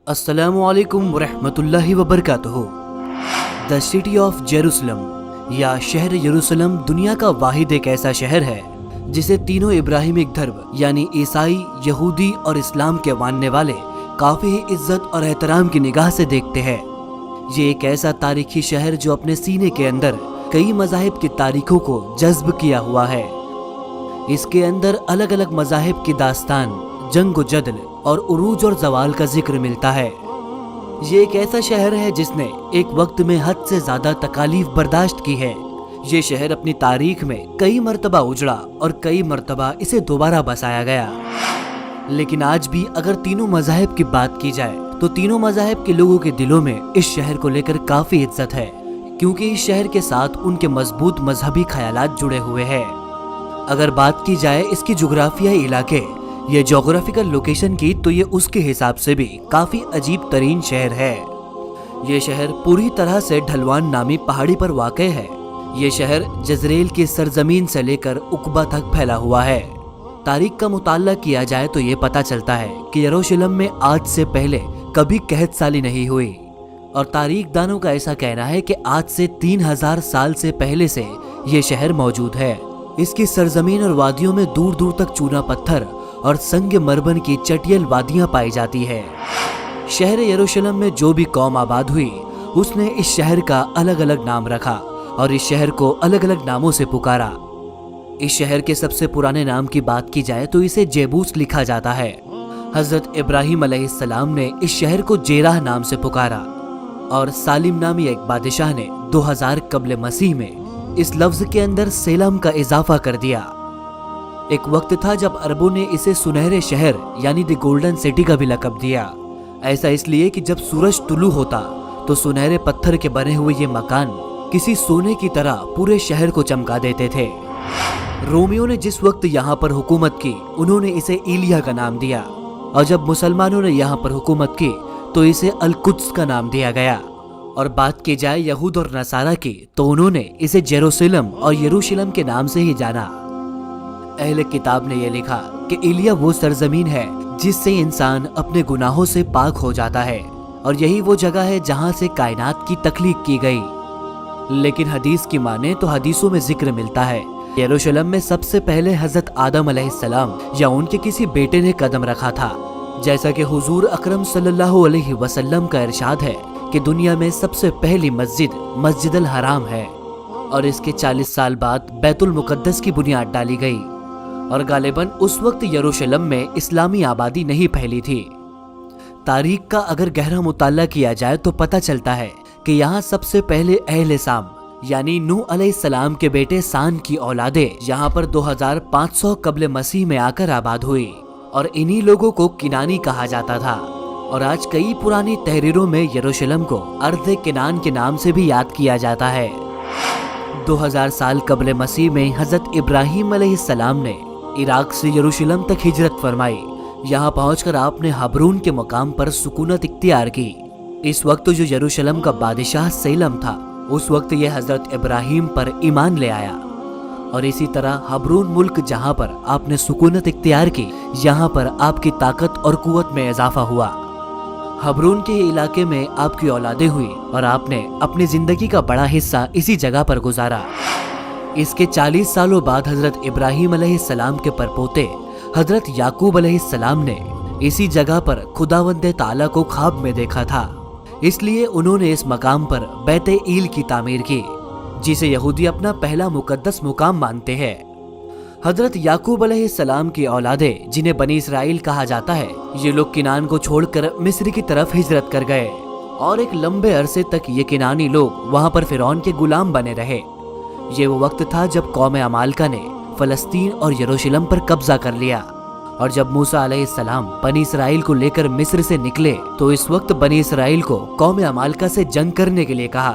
अस्सलामु अलैकुम वरहमतुल्लाहि वबरकातुहू। द सिटी ऑफ जेरूसलम या शहर यरूशलेम दुनिया का वाहिद एक ऐसा शहर है जिसे तीनों इब्राहिमिक धर्म यानी ईसाई, यहूदी और इस्लाम के मानने वाले काफी इज्जत और एहतराम की निगाह से देखते हैं। ये एक ऐसा तारीखी शहर जो अपने सीने के अंदर कई मज़ाहिब की तारीखों को जज्ब किया हुआ है। इसके अंदर अलग अलग मज़ाहिब की दास्तान, जंग व जदल और उरूज और जवाल का जिक्र मिलता है। ये एक ऐसा शहर है जिसने एक वक्त में हद से ज्यादा तकालीफ बर्दाश्त की है। ये शहर अपनी तारीख में कई मर्तबा उजड़ा और कई मर्तबा इसे दोबारा बसाया गया। लेकिन आज भी अगर तीनों मज़ाहिब की बात की जाए तो तीनों मज़ाहिब के लोगों के दिलों में इस शहर को लेकर काफी इज्जत है, क्योंकि इस शहर के साथ उनके मजबूत मजहबी ख्यालात जुड़े हुए हैं। अगर बात की जाए इसकी जुग्राफियाई इलाके, ये जोग्राफिकल लोकेशन की, तो ये उसके हिसाब से भी काफी अजीब तरीन शहर है। ये शहर पूरी तरह से ढलवान नामी पहाड़ी पर वाक़े है। ये शहर जजरेल की सरजमीन से लेकर उकबा तक फैला हुआ है। तारीख का मुताला किया जाए तो ये पता चलता है कि यरूशलेम में आज से पहले कभी कहत साली नहीं हुई, और तारीख दानों का ऐसा कहना है कि आज से 3000 साल से पहले से ये शहर मौजूद है। इसकी सरजमीन और वादियों में दूर दूर तक चूना पत्थर और संग मरबन की चटियल वादियां पाई जाती है। शहर यरूशलेम में जो भी कौम आबाद हुई उसने इस शहर का अलग अलग नाम रखा और इस शहर को अलग अलग नामों से पुकारा। इस शहर के सबसे पुराने नाम की बात की जाए तो इसे जेबूस लिखा जाता है। हजरत इब्राहिम अलैहिस्सलाम ने इस शहर को जेराह नाम से पुकारा और सालिम नामी एक बादशाह ने 2000 कब्ल मसीह में इस लफ्ज के अंदर सेलम का इजाफा कर दिया। एक वक्त था जब अरबों ने इसे सुनहरे शहर यानी द गोल्डन सिटी का भी लक़ब दिया। ऐसा इसलिए कि जब सूरज तुलू होता तो सुनहरे पत्थर के बने हुए ये मकान किसी सोने की तरह पूरे शहर को चमका देते थे। रोमियों ने जिस वक्त यहाँ पर हुकूमत की उन्होंने इसे इलिया का नाम दिया, और जब मुसलमानों ने यहाँ पर हुकूमत की तो इसे अल कुद्स का नाम दिया गया। और बात की जाए यहूद और नसारा की तो उन्होंने इसे जेरूसलम और यरूशलेम के नाम से ही जाना। अहले किताब ने यह लिखा कि इलिया वो सरजमीन है जिससे इंसान अपने गुनाहों से पाक हो जाता है, और यही वो जगह है जहां से कायनात की तख्लीक की गई। लेकिन हदीस की माने तो हदीसों में जिक्र मिलता है यरूशलेम में सबसे पहले हजरत आदम अलैहिस्सलाम या उनके किसी बेटे ने कदम रखा था। जैसा कि हुजूर अकरम सल्लल्लाहु अलैहि वसल्लम का इरशाद है कि दुनिया में सबसे पहली मस्जिद मस्जिदुल हराम है, और इसके 40 साल बाद बैतुल मुकद्दस की बुनियाद डाली गई। और गालिबन उस वक्त यरूशलेम में इस्लामी आबादी नहीं फैली थी। तारीख का अगर गहरा मुताला किया जाए तो पता चलता है कि यहाँ सबसे पहले अहले साम यानी नूह अलैहिस्सलाम के बेटे सान की औलादे यहाँ पर 2500 कब्ल मसीह में आकर आबाद हुई, और इन्हीं लोगों को किनानी कहा जाता था। और आज कई पुरानी तहरीरों में यरूशलेम को अर्ध किनान के नाम से भी याद किया जाता है। 2000 साल कब्ल मसीह में हजरत इब्राहिम अलैहिस्सलाम ने इराक से यरूशलेम तक हिजरत फरमाई। यहाँ पहुंचकर आपने हबरून के मकाम पर सुकूनत इख्तियार की। इस वक्त जो यरूशलेम का बादशाह सेलम था उस वक्त ये हजरत इब्राहिम पर ईमान ले आया, और इसी तरह हबरून मुल्क जहाँ पर आपने सुकूनत इख्तियार की यहाँ पर आपकी ताकत और कुव्वत में इजाफा हुआ। हबरून के इलाके में आपकी औलादे हुई और आपने अपनी जिंदगी का बड़ा हिस्सा इसी जगह पर गुजारा। इसके 40 सालों बाद हजरत इब्राहिम अलैहिस्सलाम के परपोते हजरत याकूब अलैहिस्सलाम ने इसी जगह पर खुदावंद ताला को ख्वाब में देखा था, इसलिए उन्होंने इस मकाम पर बैते ईल की तामीर की, जिसे यहूदी अपना पहला मुकद्दस मुकाम मानते हैं। हजरत याकूब अलैहिस्सलाम की औलादे जिन्हें बनी इसराइल कहा जाता है, ये लोग किनान को छोड़कर मिस्र की तरफ हिजरत कर गए, और एक लंबे अरसे तक ये किनानी लोग वहाँ पर फिरौन के गुलाम बने रहे। ये वो वक्त था जब कौम अमालका ने फलस्तीन और यरूशलेम पर कब्जा कर लिया, और जब मूसा अलैहिस्सलाम बनी इसराइल को लेकर मिस्र से निकले तो इस वक्त बनी इसराइल को कौम अमालका से जंग करने के लिए कहा।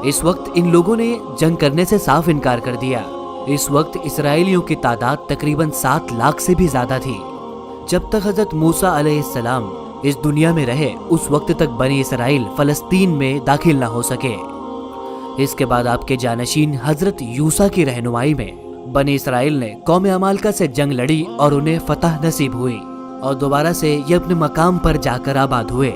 इस वक्त इन लोगों ने जंग करने से साफ इनकार कर दिया। इस वक्त इसराइलियों की तादाद तकरीबन 7 लाख से भी ज्यादा थी। जब तक हजरत मूसा अलैहिस्सलाम इस दुनिया में रहे उस वक्त तक बनी इसराइल फलस्तीन में दाखिल न हो सके। इसके बाद आपके जानशीन हजरत यूसा की रहनुमाई में बनी इसराइल ने कौम अमालका से जंग लड़ी और उन्हें फतह नसीब हुई। और दोबारा से ये अपने मकाम पर जाकर आबाद हुए।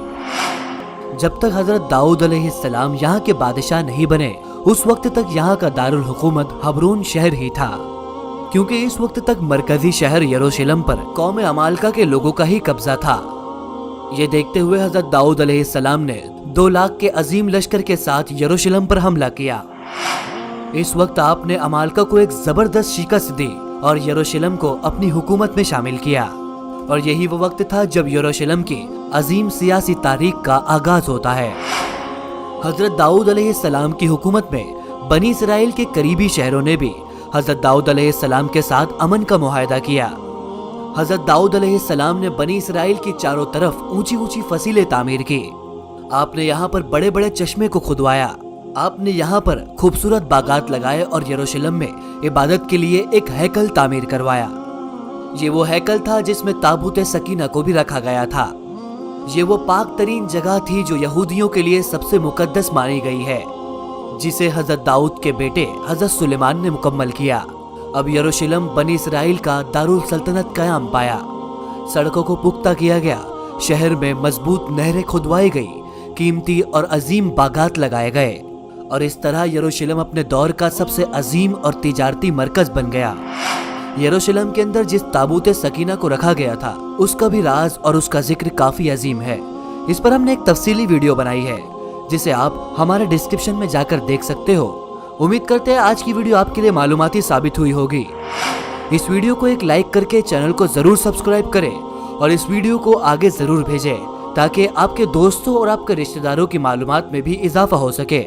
जब तक हजरत दाऊद अलैहिस्सलाम यहाँ के बादशाह नहीं बने, उस वक्त तक यहाँ का दारुल हुकूमत हबरून शहर ही था, क्योंकि इस वक्त तक मरकजी शहर यरूशलेम पर कौम अमालका के लोगों का ही कब्जा था। ये देखते हुए हजरत दाऊद अलैहिस्सलाम ने 2 लाख के अजीम लश्कर के साथ यरूशलेम पर हमला किया। इस वक्त आपने अमालका को एक जबरदस्त शिकस्त दी और यरूशलेम को अपनी हुकूमत में शामिल किया। और यही वो वक्त था जब यरूशलेम की अजीम सियासी तारीख का आगाज होता है। हजरत दाऊद अलैहिस्सलाम की हुकूमत में बनी इसराइल के करीबी शहरों ने भी हजरत दाऊद अलैहिस्सलाम के साथ अमन का मुआहदा किया। हजरत दाऊद अलैहिस्सलाम ने बनी इसराइल की चारों तरफ ऊंची ऊंची फसीलें तामीर की। आपने यहाँ पर बड़े बड़े चश्मे को खुदवाया। आपने यहाँ पर खूबसूरत बागात लगाए और यरूशलेम में इबादत के लिए एक हैकल तामीर करवाया। ये वो हैकल था जिसमें ताबूत सकीना को भी रखा गया था। ये वो पाक तरीन जगह थी जो यहूदियों के लिए सबसे मुकद्दस मानी गई है, जिसे हजरत दाऊद के बेटे हजरत सुलेमान ने मुकम्मल किया। अब यरूशलेम बनी इसराइल का दारुल सल्तनत कयाम पाया। सड़कों को पुख्ता किया गया, शहर में मजबूत नहरें खुदवाई गई, कीमती और अजीम बागात लगाए गए और इस तरह यरूशलेम अपने दौर का सबसे अजीम और तिजारती मरकज बन गया। यरूशलेम के अंदर जिस ताबूत सकीना को रखा गया था, उसका भी राज और उसका जिक्र काफी अजीम है। इस पर हमने एक तफसीली वीडियो बनाई है, जिसे आप हमारे डिस्क्रिप्शन में जाकर देख सकते हो। उम्मीद करते हैं आज की वीडियो आपके लिए मालूमाती साबित हुई होगी। इस वीडियो को एक लाइक करके चैनल को जरूर सब्सक्राइब करें और इस वीडियो को आगे जरूर भेजें, ताकि आपके दोस्तों और आपके रिश्तेदारों की मालूमात में भी इजाफा हो सके।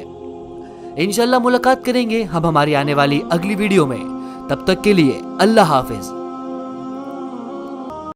इंशाल्लाह मुलाकात करेंगे हम हमारी आने वाली अगली वीडियो में। तब तक के लिए अल्लाह हाफिज।